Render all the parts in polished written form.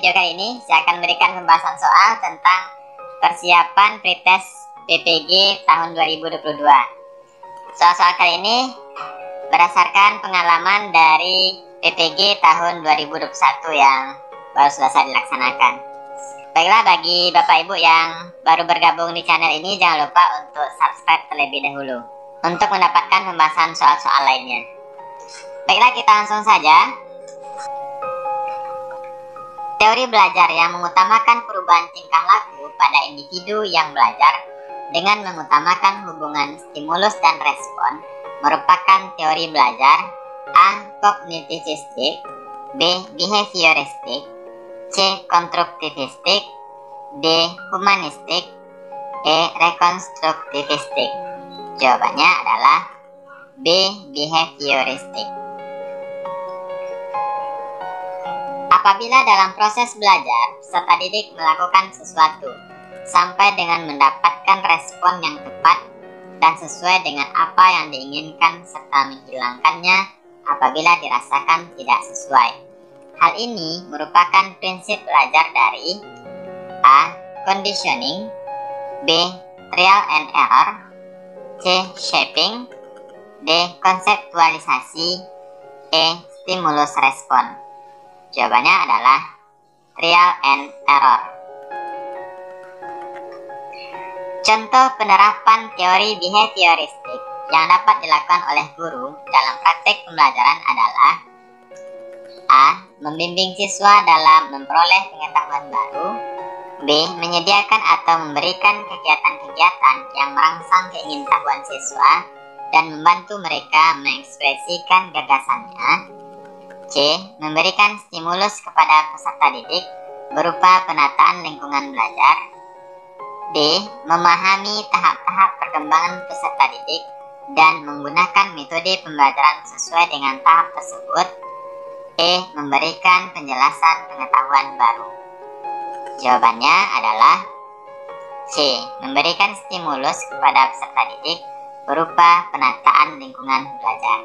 video kali ini saya akan memberikan pembahasan soal tentang persiapan pretest BPG tahun 2022. Soal-soal kali ini berdasarkan pengalaman dari BPG tahun 2021 yang baru selesai dilaksanakan. Baiklah, bagi Bapak Ibu yang baru bergabung di channel ini, jangan lupa untuk subscribe terlebih dahulu untuk mendapatkan pembahasan soal-soal lainnya. Baiklah, kita langsung saja. Teori belajar yang mengutamakan perubahan tingkah laku pada individu yang belajar dengan mengutamakan hubungan stimulus dan respon merupakan teori belajar A. Kognitivistik, B. Behavioristik, C. Konstruktivistik, D. Humanistik, E. Rekonstruktivistik. Jawabannya adalah B. Behavioristik. Apabila dalam proses belajar, peserta didik melakukan sesuatu sampai dengan mendapatkan respon yang tepat dan sesuai dengan apa yang diinginkan serta menghilangkannya apabila dirasakan tidak sesuai. Hal ini merupakan prinsip belajar dari A. Conditioning, B. Trial and error, C. Shaping, D. Konseptualisasi, E. Stimulus respon. Jawabannya adalah trial and error. Contoh penerapan teori behavioristik yang dapat dilakukan oleh guru dalam praktek pembelajaran adalah A. Membimbing siswa dalam memperoleh pengetahuan baru, B. Menyediakan atau memberikan kegiatan-kegiatan yang merangsang keingintahuan siswa dan membantu mereka mengekspresikan gagasannya, C. Memberikan stimulus kepada peserta didik berupa penataan lingkungan belajar, D. Memahami tahap-tahap perkembangan peserta didik dan menggunakan metode pembelajaran sesuai dengan tahap tersebut, E. Memberikan penjelasan pengetahuan baru. Jawabannya adalah C. Memberikan stimulus kepada peserta didik berupa penataan lingkungan belajar.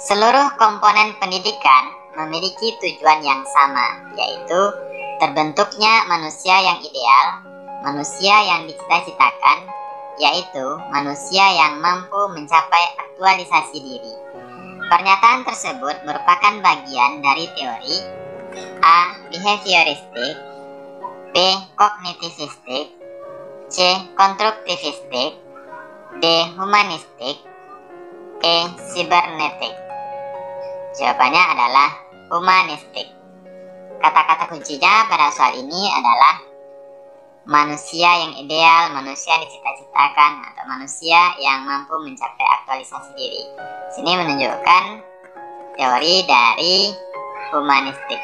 Seluruh komponen pendidikan memiliki tujuan yang sama, yaitu terbentuknya manusia yang ideal, manusia yang dicita-citakan, yaitu manusia yang mampu mencapai aktualisasi diri. Pernyataan tersebut merupakan bagian dari teori A. Behavioristik, B. Kognitivistik, C. Konstruktivistik, D. Humanistik, E. Sibernetik. Jawabannya adalah humanistik. Kata-kata kuncinya pada soal ini adalah manusia yang ideal, manusia yang dicita-citakan, atau manusia yang mampu mencapai aktualisasi diri. Sini menunjukkan teori dari humanistik.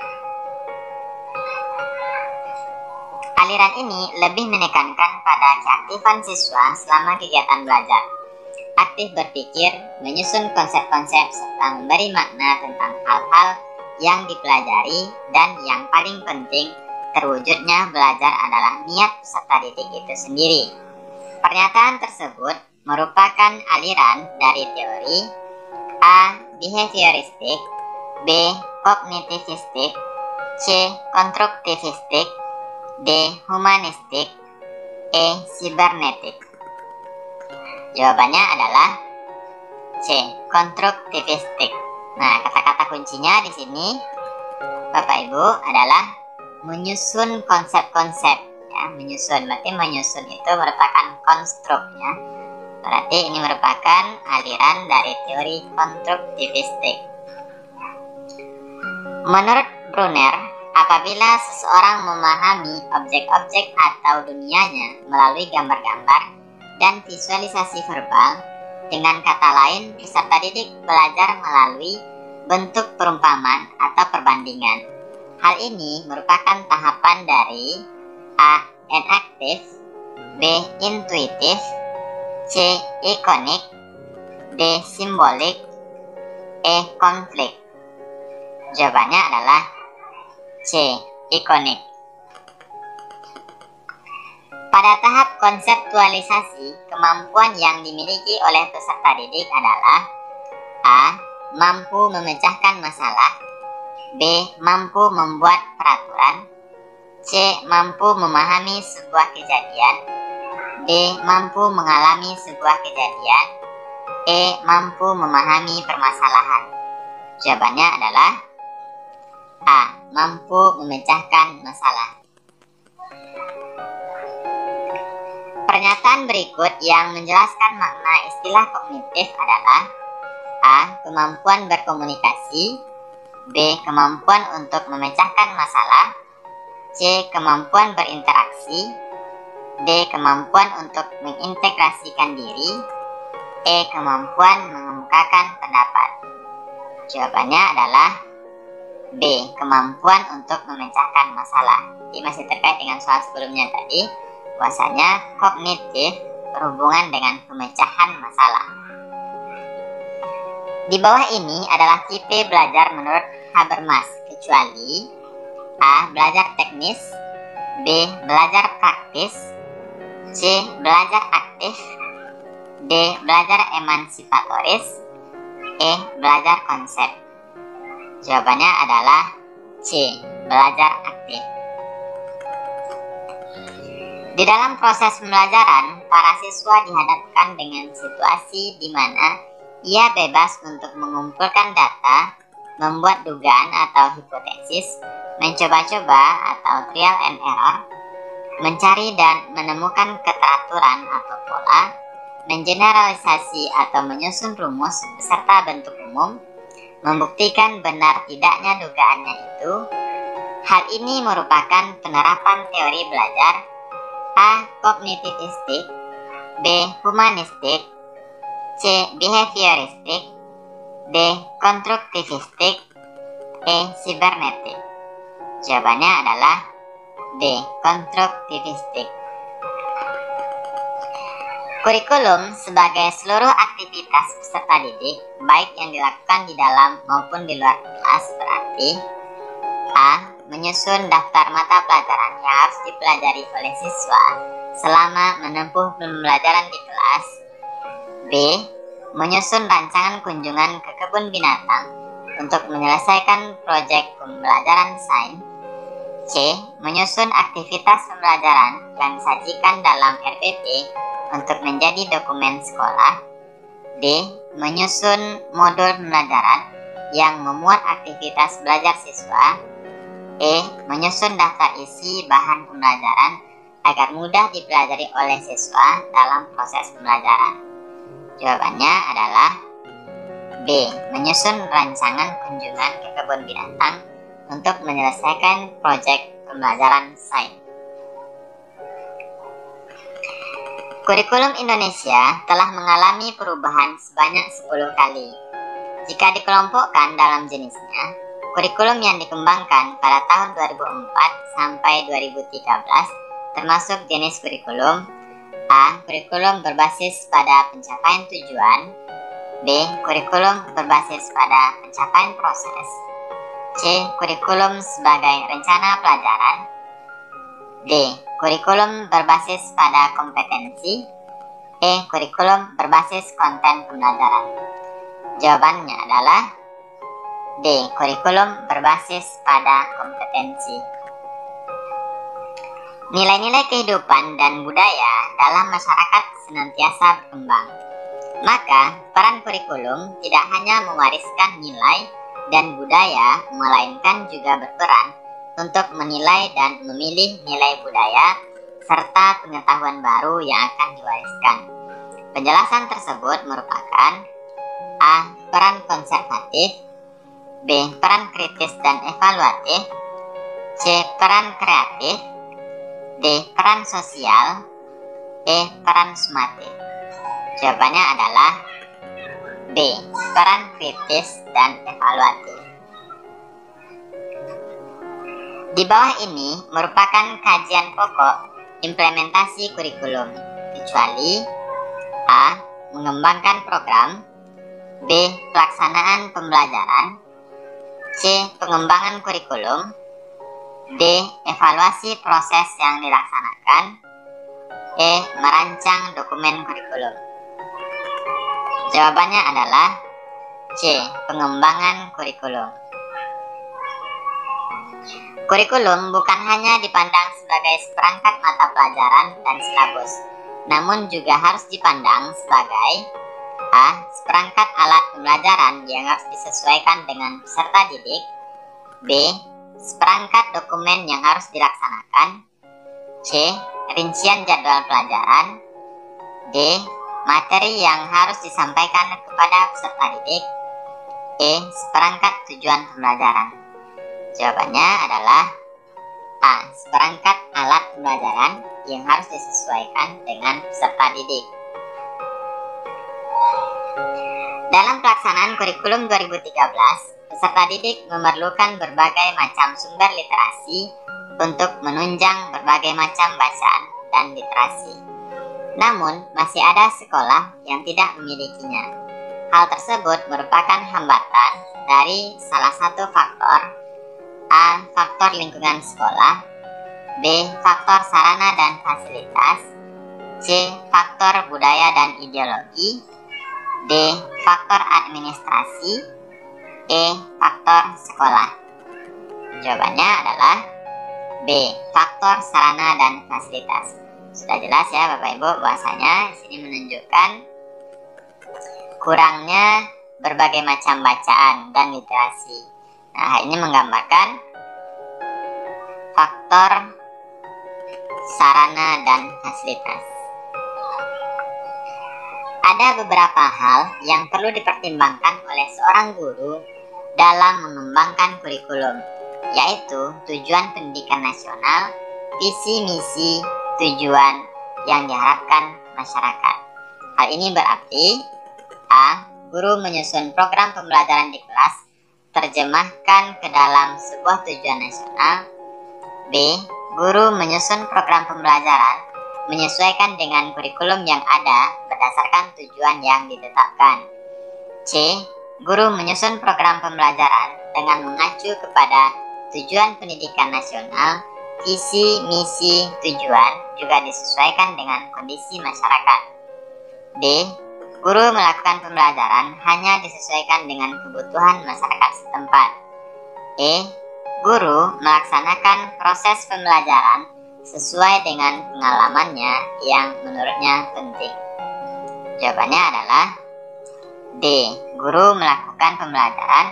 Aliran ini lebih menekankan pada keaktifan siswa selama kegiatan belajar, aktif berpikir, menyusun konsep-konsep, serta memberi makna tentang hal-hal yang dipelajari, dan yang paling penting, terwujudnya belajar adalah niat peserta didik itu sendiri. Pernyataan tersebut merupakan aliran dari teori A. Behavioristik, B. Kognitivistik, C. Konstruktivistik, D. Humanistik, E. Sibernetik. Jawabannya adalah C. Konstruktivistik. Nah, kata-kata kuncinya di sini, Bapak Ibu, adalah menyusun konsep-konsep. Ya, menyusun, berarti menyusun itu merupakan konstruk. Ya. Berarti ini merupakan aliran dari teori konstruktivistik. Menurut Brunner, apabila seseorang memahami objek-objek atau dunianya melalui gambar-gambar dan visualisasi verbal, dengan kata lain, peserta didik belajar melalui bentuk perumpamaan atau perbandingan. Hal ini merupakan tahapan dari A. Enaktif, B. Intuitif, C. Ikonik, D. Simbolik, E. Konflik. Jawabannya adalah C. Ikonik. Pada tahap konseptualisasi, kemampuan yang dimiliki oleh peserta didik adalah A. Mampu memecahkan masalah, B. Mampu membuat peraturan. C. Mampu memahami sebuah kejadian. D. Mampu mengalami sebuah kejadian. E. Mampu memahami permasalahan. Jawabannya adalah A. Mampu memecahkan masalah. Pernyataan berikut yang menjelaskan makna istilah kognitif adalah A. Kemampuan berkomunikasi. B. Kemampuan untuk memecahkan masalah. C. Kemampuan berinteraksi. D. Kemampuan untuk mengintegrasikan diri. E. Kemampuan mengemukakan pendapat. Jawabannya adalah B. Kemampuan untuk memecahkan masalah. Ini masih terkait dengan soal sebelumnya tadi, bahwasanya kognitif berhubungan dengan pemecahan masalah. Di bawah ini adalah tipe belajar menurut Habermas, kecuali A. Belajar teknis. B. Belajar praktis. C. Belajar aktif. D. Belajar emansipatoris. E. Belajar konsep. Jawabannya adalah C. Belajar aktif. Di dalam proses pembelajaran, para siswa dihadapkan dengan situasi di mana ia bebas untuk mengumpulkan data, membuat dugaan atau hipotesis, mencoba-coba atau trial and error, mencari dan menemukan keteraturan atau pola, mengeneralisasi atau menyusun rumus beserta bentuk umum, membuktikan benar tidaknya dugaannya itu. Hal ini merupakan penerapan teori belajar A. Kognitivistik. B. Humanistik. C. Behavioristik. D. Konstruktivistik. E. Sibernetik. Jawabannya adalah D. Konstruktivistik. Kurikulum sebagai seluruh aktivitas peserta didik, baik yang dilakukan di dalam maupun di luar kelas, berarti A. Menyusun daftar mata pelajaran yang harus dipelajari oleh siswa selama menempuh pembelajaran di kelas. B. Menyusun rancangan kunjungan ke kebun binatang untuk menyelesaikan proyek pembelajaran sains. C. Menyusun aktivitas pembelajaran yang disajikan dalam RPP untuk menjadi dokumen sekolah. D. Menyusun modul pembelajaran yang memuat aktivitas belajar siswa. E. Menyusun daftar isi bahan pembelajaran agar mudah dipelajari oleh siswa dalam proses pembelajaran. Jawabannya adalah B. Menyusun rancangan kunjungan ke kebun binatang untuk menyelesaikan proyek pembelajaran sains. Kurikulum Indonesia telah mengalami perubahan sebanyak 10 kali. Jika dikelompokkan dalam jenisnya, kurikulum yang dikembangkan pada tahun 2004 sampai 2013 termasuk jenis kurikulum A. Kurikulum berbasis pada pencapaian tujuan. B. Kurikulum berbasis pada pencapaian proses. C. Kurikulum sebagai rencana pelajaran. D. Kurikulum berbasis pada kompetensi. E. Kurikulum berbasis konten pembelajaran. Jawabannya adalah D. Kurikulum berbasis pada kompetensi. Nilai-nilai kehidupan dan budaya dalam masyarakat senantiasa berkembang. Maka, peran kurikulum tidak hanya mewariskan nilai dan budaya, melainkan juga berperan untuk menilai dan memilih nilai budaya serta pengetahuan baru yang akan diwariskan. Penjelasan tersebut merupakan A. Peran konservatif. B. Peran kritis dan evaluatif. C. Peran kreatif. D. Peran sosial. E. Peran sumatif. Jawabannya adalah B. Peran kritis dan evaluatif. Di bawah ini merupakan kajian pokok implementasi kurikulum, kecuali A. Mengembangkan program. B. Pelaksanaan pembelajaran. C. Pengembangan kurikulum. D. Evaluasi proses yang dilaksanakan. E. Merancang dokumen kurikulum. Jawabannya adalah C. Pengembangan kurikulum. Kurikulum bukan hanya dipandang sebagai seperangkat mata pelajaran dan silabus, namun juga harus dipandang sebagai A. Seperangkat alat pembelajaran yang harus disesuaikan dengan peserta didik. B. Seperangkat dokumen yang harus dilaksanakan. C. Rincian jadwal pelajaran. D. Materi yang harus disampaikan kepada peserta didik. E. Seperangkat tujuan pembelajaran. Jawabannya adalah A. Seperangkat alat pembelajaran yang harus disesuaikan dengan peserta didik. Dalam pelaksanaan kurikulum 2013, peserta didik memerlukan berbagai macam sumber literasi untuk menunjang berbagai macam bacaan dan literasi. Namun, masih ada sekolah yang tidak memilikinya. Hal tersebut merupakan hambatan dari salah satu faktor: A. Faktor lingkungan sekolah. B. Faktor sarana dan fasilitas. C. Faktor budaya dan ideologi. D. Faktor administrasi. E. Faktor sekolah. Jawabannya adalah B. Faktor sarana dan fasilitas. Sudah jelas ya Bapak Ibu, bahwasanya sini menunjukkan kurangnya berbagai macam bacaan dan literasi. Nah, ini menggambarkan faktor sarana dan fasilitas. Ada beberapa hal yang perlu dipertimbangkan oleh seorang guru dalam mengembangkan kurikulum, yaitu tujuan pendidikan nasional, visi misi, tujuan yang diharapkan masyarakat. Hal ini berarti A. Guru menyusun program pembelajaran di kelas, terjemahkan ke dalam sebuah tujuan nasional. B. Guru menyusun program pembelajaran menyesuaikan dengan kurikulum yang ada berdasarkan tujuan yang ditetapkan. C. Guru menyusun program pembelajaran dengan mengacu kepada tujuan pendidikan nasional, visi, misi, tujuan juga disesuaikan dengan kondisi masyarakat. D. Guru melakukan pembelajaran hanya disesuaikan dengan kebutuhan masyarakat setempat. E. Guru melaksanakan proses pembelajaran sesuai dengan pengalamannya yang menurutnya penting. Jawabannya adalah D. Guru melakukan pembelajaran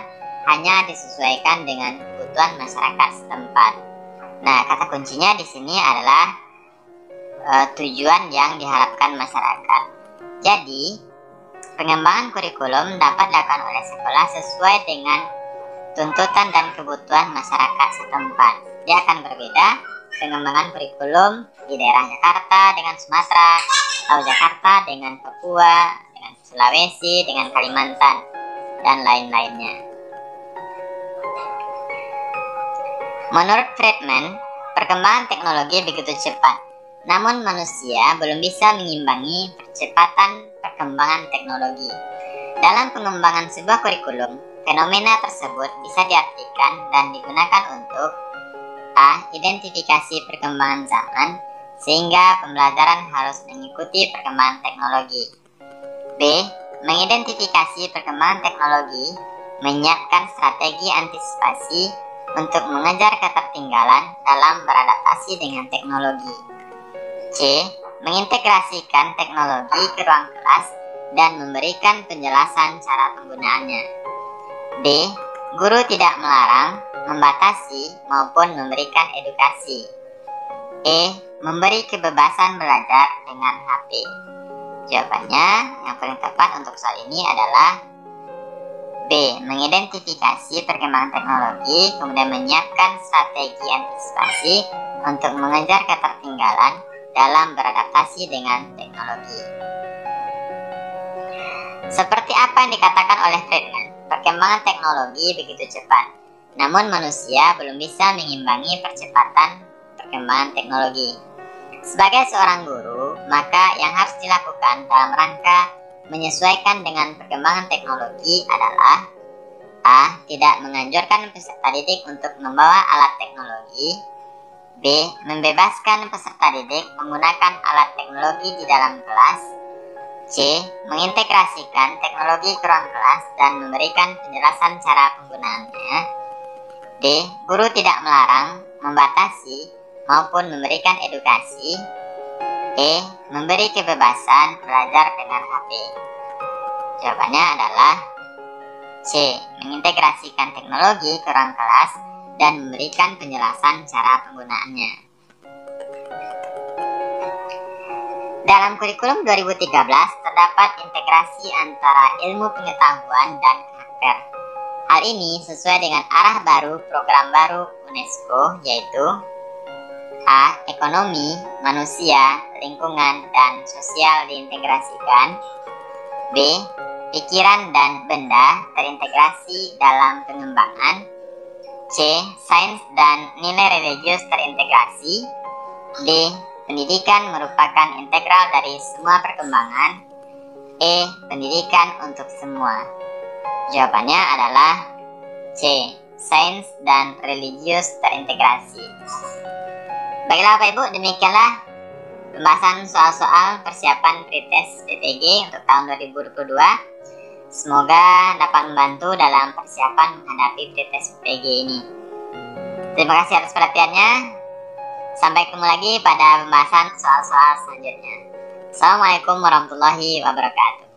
hanya disesuaikan dengan kebutuhan masyarakat setempat. Nah, kata kuncinya di sini adalah tujuan yang diharapkan masyarakat. Jadi, pengembangan kurikulum dapat dilakukan oleh sekolah sesuai dengan tuntutan dan kebutuhan masyarakat setempat. Dia akan berbeda pengembangan kurikulum di daerah Jakarta dengan Sumatera, atau Jakarta dengan Papua, dengan Sulawesi, dengan Kalimantan, dan lain-lainnya. Menurut Friedman, perkembangan teknologi begitu cepat, namun manusia belum bisa mengimbangi percepatan perkembangan teknologi. Dalam pengembangan sebuah kurikulum, fenomena tersebut bisa diartikan dan digunakan untuk A. Identifikasi perkembangan zaman, sehingga pembelajaran harus mengikuti perkembangan teknologi. B. Mengidentifikasi perkembangan teknologi, menyiapkan strategi antisipasi untuk mengejar ketertinggalan dalam beradaptasi dengan teknologi. C. Mengintegrasikan teknologi ke ruang kelas dan memberikan penjelasan cara penggunaannya. D. Guru tidak melarang, membatasi, maupun memberikan edukasi. E. Memberi kebebasan belajar dengan HP. Jawabannya yang paling tepat untuk soal ini adalah B. Mengidentifikasi perkembangan teknologi, kemudian menyiapkan strategi antisipasi untuk mengejar ketertinggalan dalam beradaptasi dengan teknologi. Seperti apa yang dikatakan oleh Friedman, perkembangan teknologi begitu cepat, namun manusia belum bisa mengimbangi percepatan perkembangan teknologi. Sebagai seorang guru, maka yang harus dilakukan dalam rangka menyesuaikan dengan perkembangan teknologi adalah A. Tidak menganjurkan peserta didik untuk membawa alat teknologi. B. Membebaskan peserta didik menggunakan alat teknologi di dalam kelas. C. Mengintegrasikan teknologi ke ruang kelas dan memberikan penjelasan cara penggunaannya. D. D. Guru tidak melarang, membatasi, maupun memberikan edukasi. E. Memberi kebebasan belajar dengan HP. Jawabannya adalah C. Mengintegrasikan teknologi ke ruang kelas dan memberikan penjelasan cara penggunaannya. Dalam kurikulum 2013 terdapat integrasi antara ilmu pengetahuan dan karakter. Hal ini sesuai dengan arah baru program baru UNESCO, yaitu A. Ekonomi, manusia, lingkungan, dan sosial diintegrasikan. B. Pikiran dan benda terintegrasi dalam pengembangan. C. Sains dan nilai religius terintegrasi. D. Pendidikan merupakan integral dari semua perkembangan. E. Pendidikan untuk semua. Jawabannya adalah C. Sains dan religius terintegrasi. Baiklah Bapak Ibu, demikianlah pembahasan soal-soal persiapan pretest PPG untuk tahun 2022. Semoga dapat membantu dalam persiapan menghadapi pretest PPG ini. Terima kasih atas perhatiannya. Sampai ketemu lagi pada pembahasan soal-soal selanjutnya. Assalamualaikum warahmatullahi wabarakatuh.